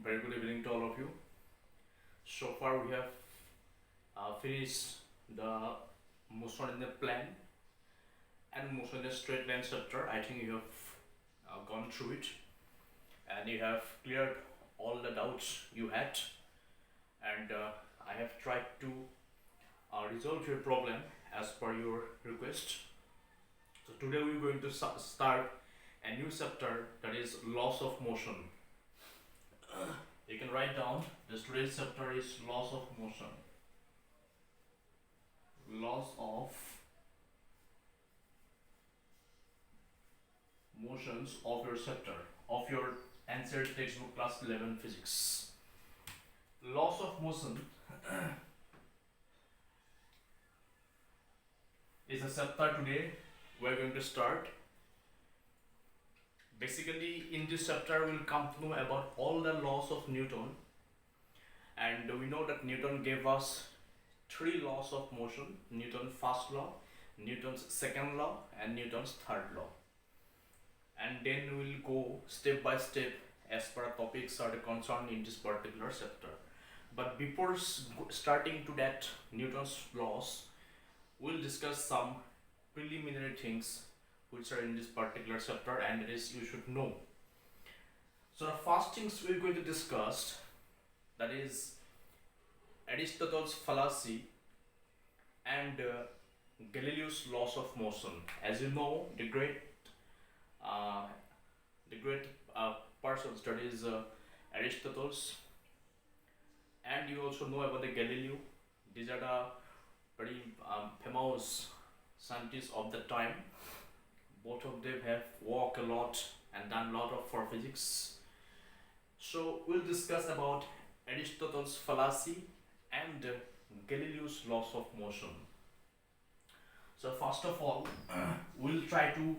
Very good evening to all of you. So far, we have finished the motion in the plane and motion in the straight line chapter. I think you have gone through it and you have cleared all the doubts you had, and I have tried to resolve your problem as per your request. So, today we're going to start a new chapter, that is laws of motion. You can write down this today's chapter is laws of motion. Laws of motions of your chapter, of your answered textbook class 11 physics. Laws of motion is a chapter today we're going to start. Basically, in this chapter, we'll come to know about all the laws of Newton, and we know that Newton gave us three laws of motion: Newton's first law, Newton's second law, and Newton's third law. And then we'll go step by step as per topics are concerned in this particular chapter. But before starting to that Newton's laws, we'll discuss some preliminary things which are in this particular chapter, and it is you should know. So the first things we're going to discuss, that is Aristotle's fallacy and Galileo's laws of motion. As you know, the great persons, that is Aristotle's, and you also know about the Galileo. These are the very famous scientists of the time. Both of them have worked a lot and done a lot of for physics. So we'll discuss about Aristotle's fallacy and Galileo's laws of motion. So first of all, we'll try to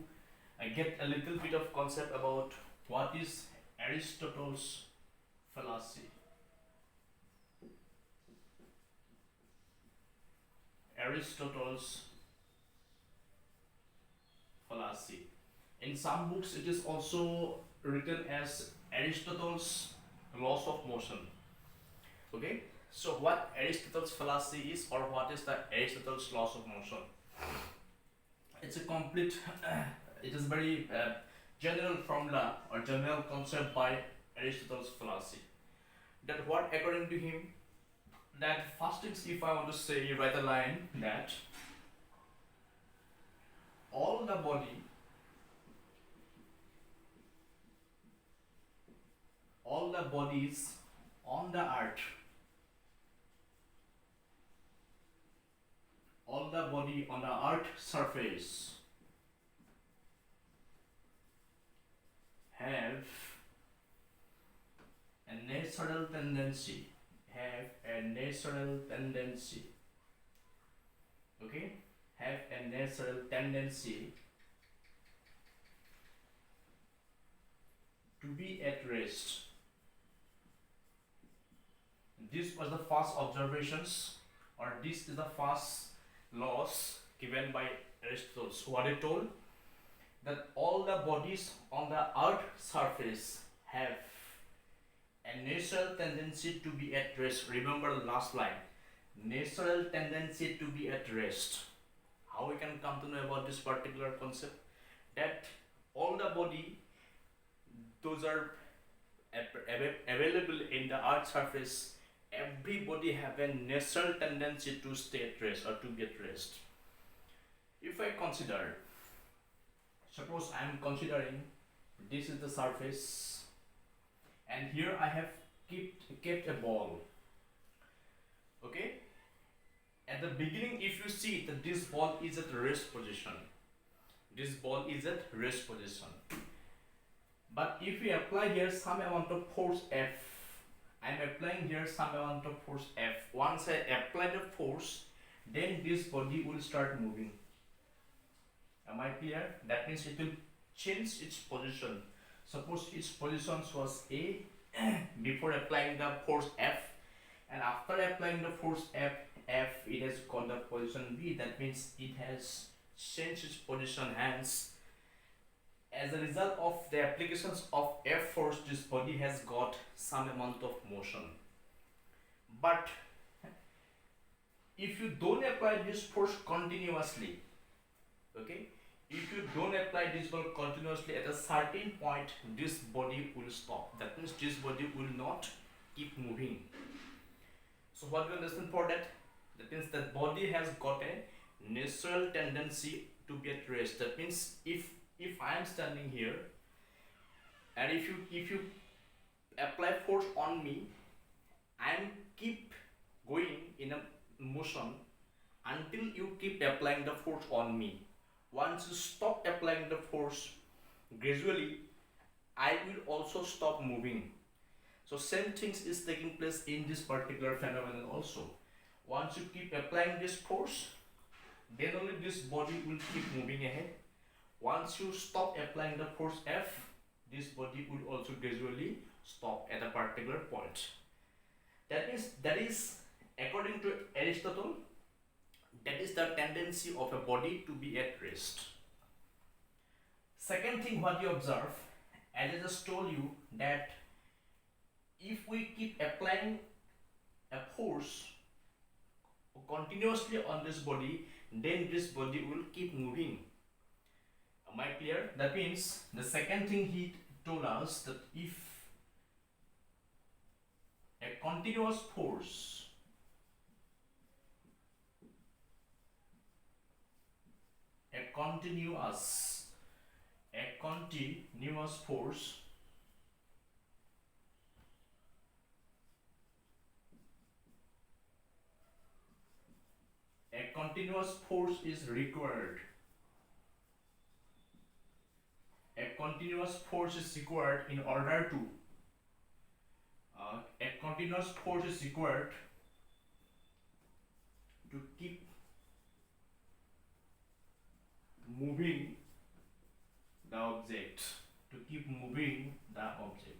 get a little bit of concept about what is Aristotle's fallacy. Aristotle's fallacy. In some books, it is also written as Aristotle's laws of motion. Okay, so what Aristotle's fallacy is, or what is the Aristotle's laws of motion? It's a complete, it is very general formula or general concept by Aristotle's fallacy. That what, according to him, that first things, if I want to say, write a line that all the bodies on the earth, all the body on the earth surface have a natural tendency, okay, have a natural tendency to be at rest. This was the first observations, or this is the first laws given by Aristotle. So what he told, that all the bodies on the earth surface have a natural tendency to be at rest. Remember the last line, natural tendency to be at rest. How we can come to know about this particular concept? That all the body, those are available in the earth surface, everybody have a natural tendency to stay at rest or to be at rest. If I consider, suppose I am considering this is the surface, and here I have kept a ball. Okay, at the beginning, if you see that this ball is at rest position, but if we apply here some amount of force F, I am applying here some amount of force F. Once I apply the force, then this body will start moving. Am I clear? That means it will change its position. Suppose its position was A before applying the force F, and after applying the force F, it has got the position B. That means it has changed its position, hence As a result of the applications of F force, this body has got some amount of motion. But if you don't apply this force continuously, okay, if you don't apply this force continuously, at a certain point this body will stop. That means this body will not keep moving. So what do you understand for that? That means that body has got a natural tendency to be at rest. That means if I am standing here and if you apply force on me, I am keep going in a motion until you keep applying the force on me. Once you stop applying the force, gradually I will also stop moving. So same things is taking place in this particular phenomenon also. Once you keep applying this force, then only this body will keep moving ahead. Once you stop applying the force F, this body will also gradually stop at a particular point. That is according to Aristotle, that is the tendency of a body to be at rest. Second thing what you observe, as I just told you, that if we keep applying a force continuously on this body, then this body will keep moving. Am I clear? That means the second thing he told us, that if a continuous force a continuous force is required. A continuous force is required in order to keep moving the object.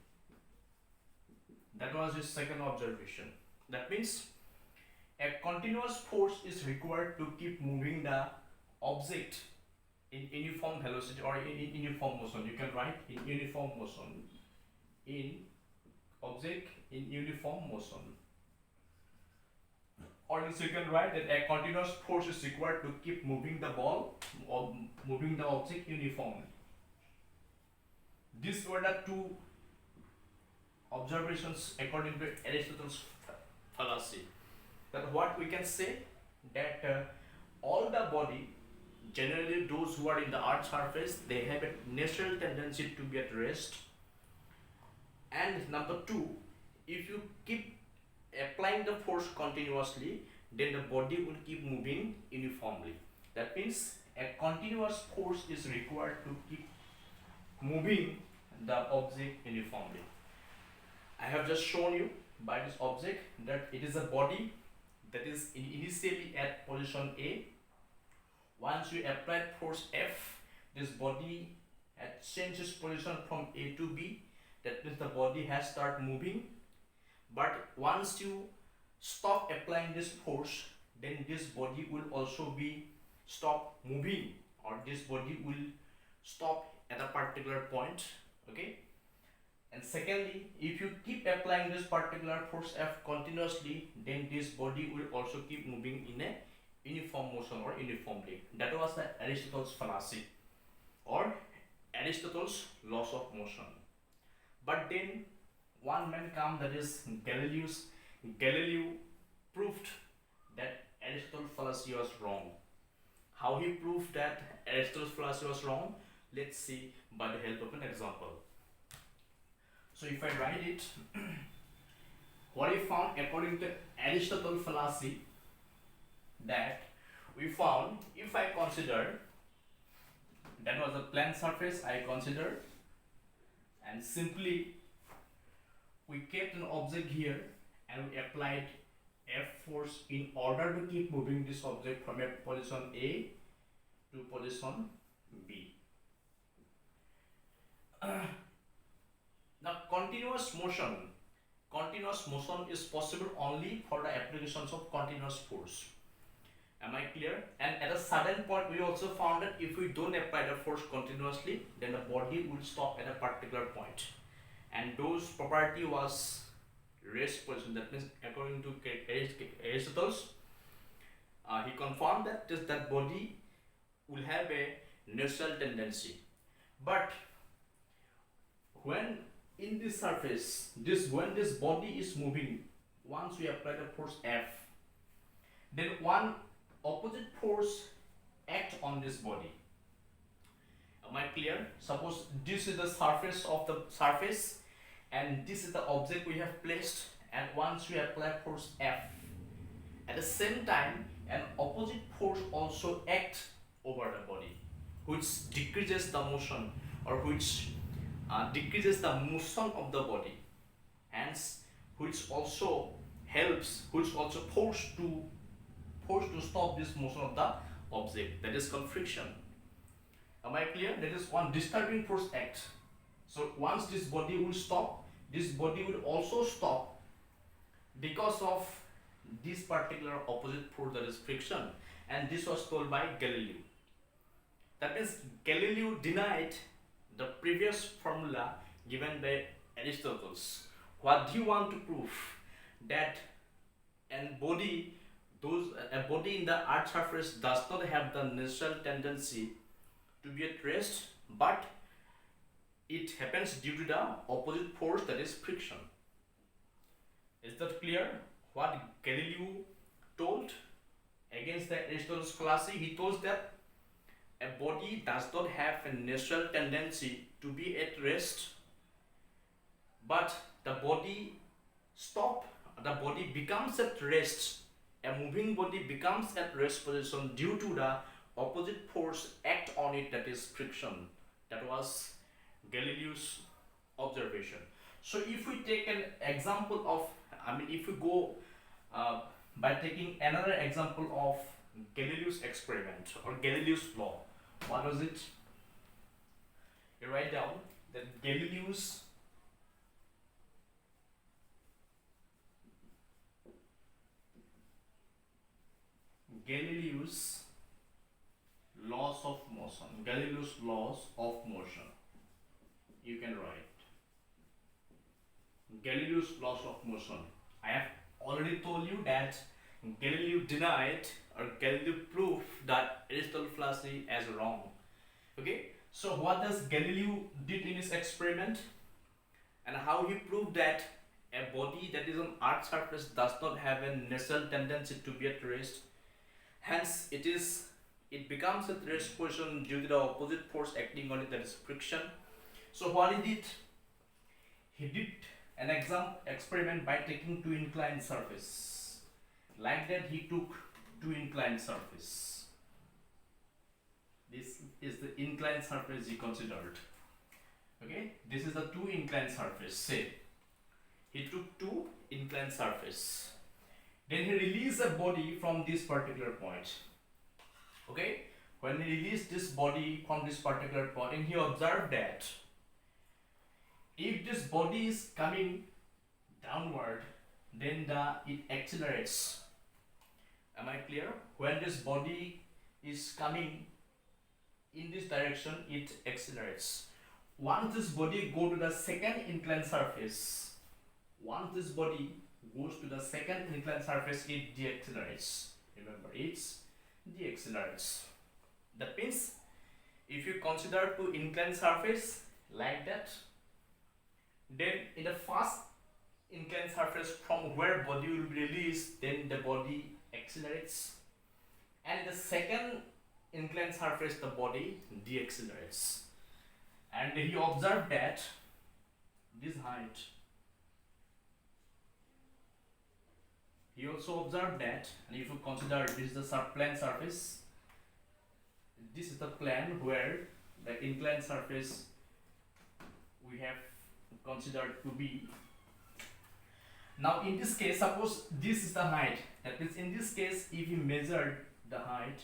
That was his second observation. That means a continuous force is required to keep moving the object in uniform velocity or in uniform motion. You can write in uniform motion, in object in uniform motion. Or else you can write that a continuous force is required to keep moving the ball or moving the object uniformly. These were the two observations according to Aristotle's fallacy. That what we can say, that all the body, generally those who are in the earth's surface, they have a natural tendency to be at rest. And number two, if you keep applying the force continuously, then the body will keep moving uniformly. That means a continuous force is required to keep moving the object uniformly. I have just shown you by this object that it is a body that is initially at position A. Once you apply force F, this body has changed its position from A to B. That means the body has started moving. But once you stop applying this force, then this body will also be stop moving, or this body will stop at a particular point. Okay. And secondly, if you keep applying this particular force F continuously, then this body will also keep moving in a uniform motion or uniformly. That was the Aristotle's fallacy or Aristotle's laws of motion. But then one man came, that is Galileo. Galileo proved that Aristotle's fallacy was wrong. How he proved that Aristotle's fallacy was wrong? Let's see by the help of an example. So if I write it, what we found according to Aristotle's fallacy, that we found, if I consider, that was a plane surface I considered, and simply we kept an object here and we applied F force in order to keep moving this object from a position A to position B. Now continuous motion is possible only for the applications of continuous force. Am I clear? And at a certain point, we also found that if we don't apply the force continuously, then the body will stop at a particular point. And those property was rest position. That means, according to Aristotle, he confirmed that that body will have a natural tendency. But when in this surface, when this body is moving, once we apply the force F, then one opposite force act on this body. Am I clear? Suppose this is the surface of the surface, and this is the object we have placed, and once we apply force F, at the same time an opposite force also act over the body, which decreases the motion, or which decreases the motion of the body, hence which also helps, which also force to stop this motion of the object, that is called friction. Am I clear? That is one disturbing force act. So once this body will stop, this body will also stop because of this particular opposite force, that is friction. And this was told by Galileo. That means Galileo denied the previous formula given by Aristotle. What do you want to prove? That a body in the earth's surface does not have the natural tendency to be at rest, but it happens due to the opposite force, that is friction. Is that clear? What Galileo told against the Aristotle's fallacy, he told that a body does not have a natural tendency to be at rest, but the body becomes at rest. A moving body becomes at rest position due to the opposite force act on it, that is friction. That was Galileo's observation. So if we take an example of, if we go by taking another example of Galileo's experiment or Galileo's law, what was it? You write down that Galileo's laws of motion. Galileo's laws of motion. You can write Galileo's laws of motion. I have already told you that Galileo denied, or Galileo proved that Aristotle's fallacy as wrong. Okay, so what does Galileo did in his experiment, and how he proved that a body that is on Earth's surface does not have a natural tendency to be at rest. Hence, it becomes at rest position due to the opposite force acting on it, that is friction. So what he did? He did an experiment by taking two inclined surface. Like that, he took two inclined surface. This is the inclined surface he considered. Okay, this is the two inclined surface. Say, he took two inclined surface. Then he released a body from this particular point. Okay, when he released this body from this particular point, and he observed that if this body is coming downward, then it accelerates. Am I clear? When this body is coming in this direction, it accelerates. Once this body go to the second inclined surface, once this body goes to the second inclined surface, it deaccelerates. Remember, it's deaccelerates. That means if you consider two inclined surface like that, then in the first inclined surface from where body will be released, then the body accelerates, and the second inclined surface the body deaccelerates. And he observed that this height, he also observed that, and if you consider this is the plane surface, this is the plane where the inclined surface we have considered to be. Now in this case, suppose this is the height. That means in this case, if you measured the height,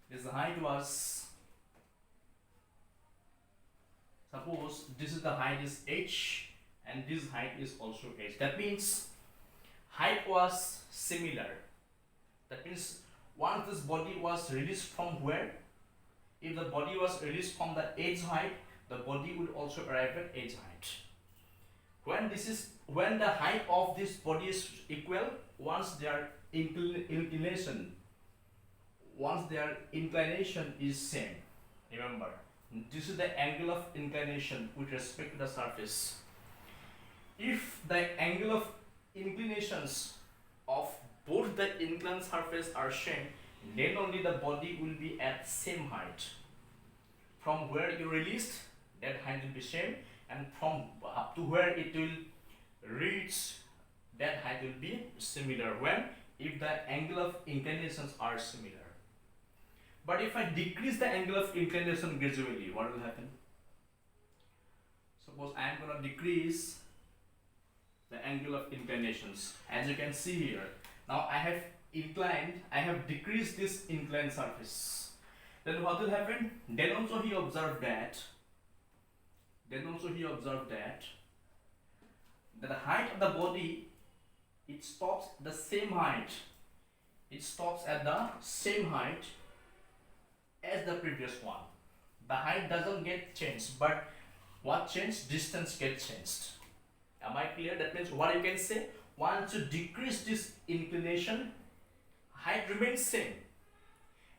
this height was, suppose this is the height is h, and this height is also h. That means height was similar. That means once this body was released from where? If the body was released from the edge height, the body will also arrive at edge height. When the height of this body is equal, once their inclination is same. Remember, this is the angle of inclination with respect to the surface. If the angle of inclinations of both the inclined surface are same, then only the body will be at same height. From where you released, that height will be same, and from up to where it will reach, that height will be similar. When? If the angle of inclinations are similar. But if I decrease the angle of inclination gradually, what will happen? Suppose I am going to decrease the angle of inclinations. As you can see here, now I have decreased this inclined surface. Then what will happen? Then also he observed that the height of the body, it stops at the same height. It stops at the same height as the previous one. The height doesn't get changed, but what changed? Distance gets changed. Am I clear? That means what you can say, once you decrease this inclination, height remains same.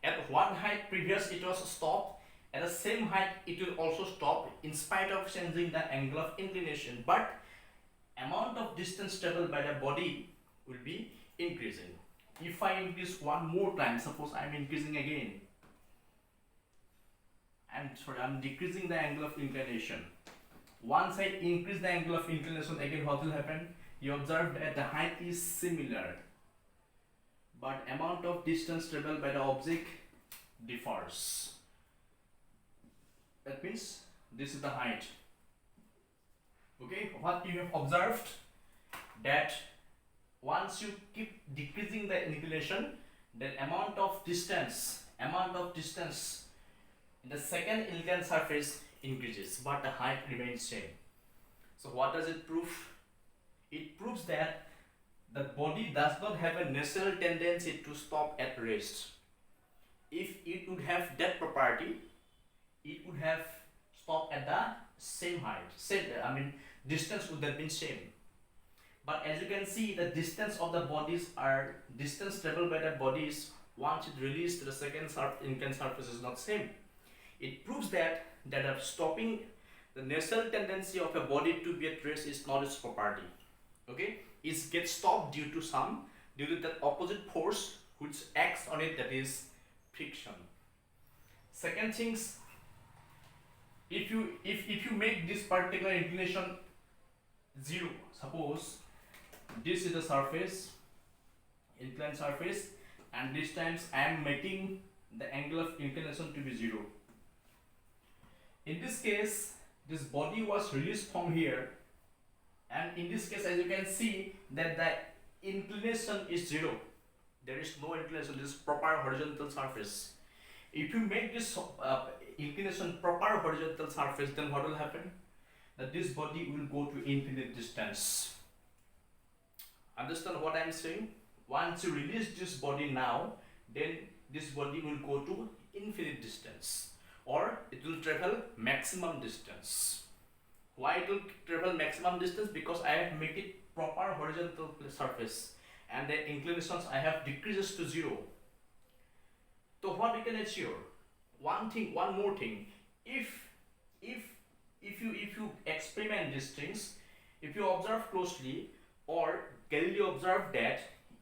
At one height previous it was stopped, at the same height it will also stop in spite of changing the angle of inclination, but amount of distance traveled by the body will be increasing. If I increase one more time, suppose I am increasing again, I'm decreasing the angle of inclination. Once I increase the angle of inclination again, what will happen? You observe that the height is similar, but amount of distance traveled by the object differs. That means this is the height. Okay, what you have observed, that once you keep decreasing the inclination, the amount of distance in the second inclined surface increases, but the height remains same. So what does it prove? It proves that the body does not have a natural tendency to stop at rest. If it would have that property, it would have stopped at the same height. Distance would have been same. But as you can see, the distance of the bodies distance traveled by the bodies once it released to the second inclined surface is not same. It proves that stopping the natural tendency of a body to be at rest is not its property. Okay, it gets stopped due to that opposite force which acts on it, that is friction. Second things, if you make this particular inclination 0, suppose this is the surface, inclined surface, and this times I am making the angle of inclination to be 0. In this case, this body was released from here, and in this case, as you can see, that the inclination is 0. There is no inclination. This is proper horizontal surface. If you make this inclination proper horizontal surface, then what will happen? That this body will go to infinite distance. Understand what I am saying? Once you release this body now, then this body will go to infinite distance, or it will travel maximum distance. Why it will travel maximum distance? Because I have made it proper horizontal surface, and the inclinations I have decreases to 0. So what we can assure? One more thing. If you experiment these things, if you observe closely, or Galileo observed that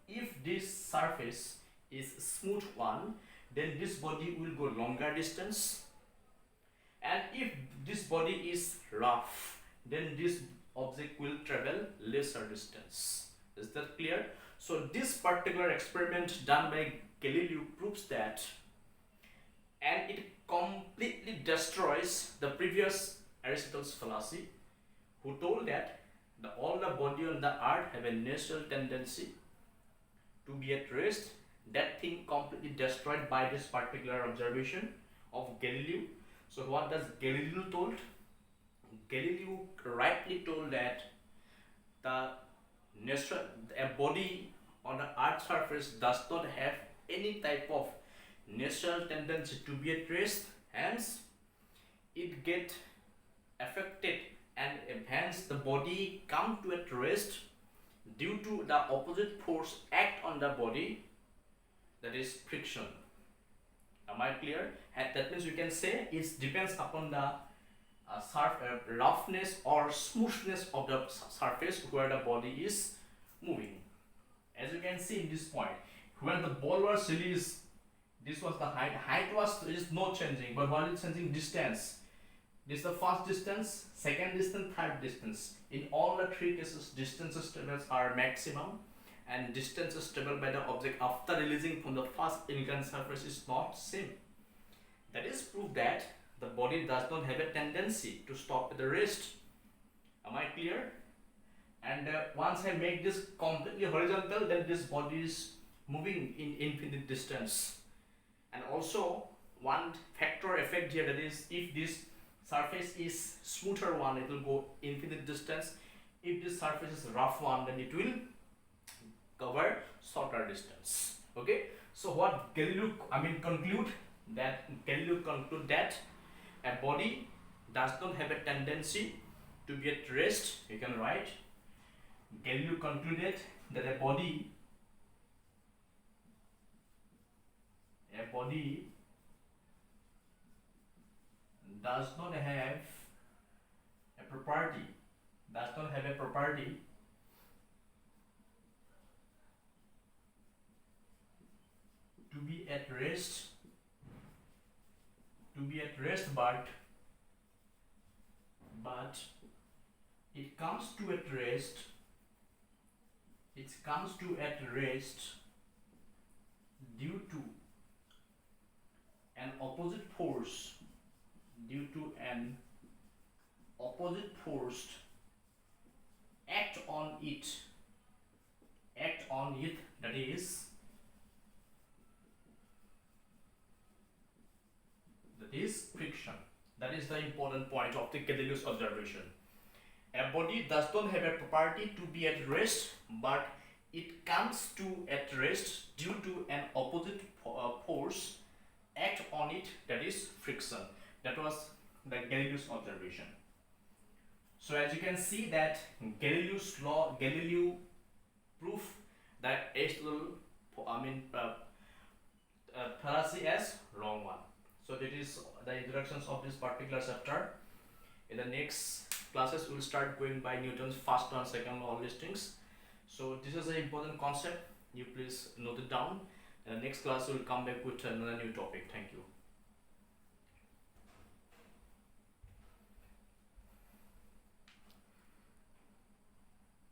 if this surface is smooth one, then this body will go longer distance, and if this body is rough, then this object will travel lesser distance. Is that clear? So this particular experiment done by Galileo proves that, and it completely destroys the previous Aristotle's fallacy, who told that all the body on the earth have a natural tendency to be at rest. That thing completely destroyed by this particular observation of Galileo. So what does Galileo told? Galileo rightly told that a body on the earth's surface does not have any type of natural tendency to be at rest, hence it get affected and hence the body come to at rest due to the opposite force act on the body, that is friction. Am I clear? And that means you can say it depends upon the roughness or smoothness of the surface where the body is moving. As you can see in this point, when the ball was released, this was the height was is not changing, but what is changing? Distance. This is the first distance, second distance, third distance. In all the three cases, distances tables are maximum, and distances tabled by the object after releasing from the first inclined surface is not same. That is proof that the body does not have a tendency to stop at the rest. Am I clear? And once I make this completely horizontal, then this body is moving in infinite distance. And also one factor effect here, that is if this surface is smoother one, it will go infinite distance. If this surface is rough one, then it will cover shorter distance. Okay, so what Galileo conclude that a body does not have a tendency to be at rest. You can write, Galileo concluded that a body does not have a property to be at rest but it comes to at rest due to an opposite force act on it, that is friction. That is the important point of the Galileo's observation. A body does not have a property to be at rest, but it comes to at rest due to an opposite force act on it, that is friction. That was the Galileo's observation. So as you can see that Galileo proof that Aristotle fallacy as wrong one. So that is the introductions of this particular chapter. In the next classes we will start going by Newton's first and second law listings. So this is an important concept, you please note it down. In the next class we will come back with another new topic. Thank you.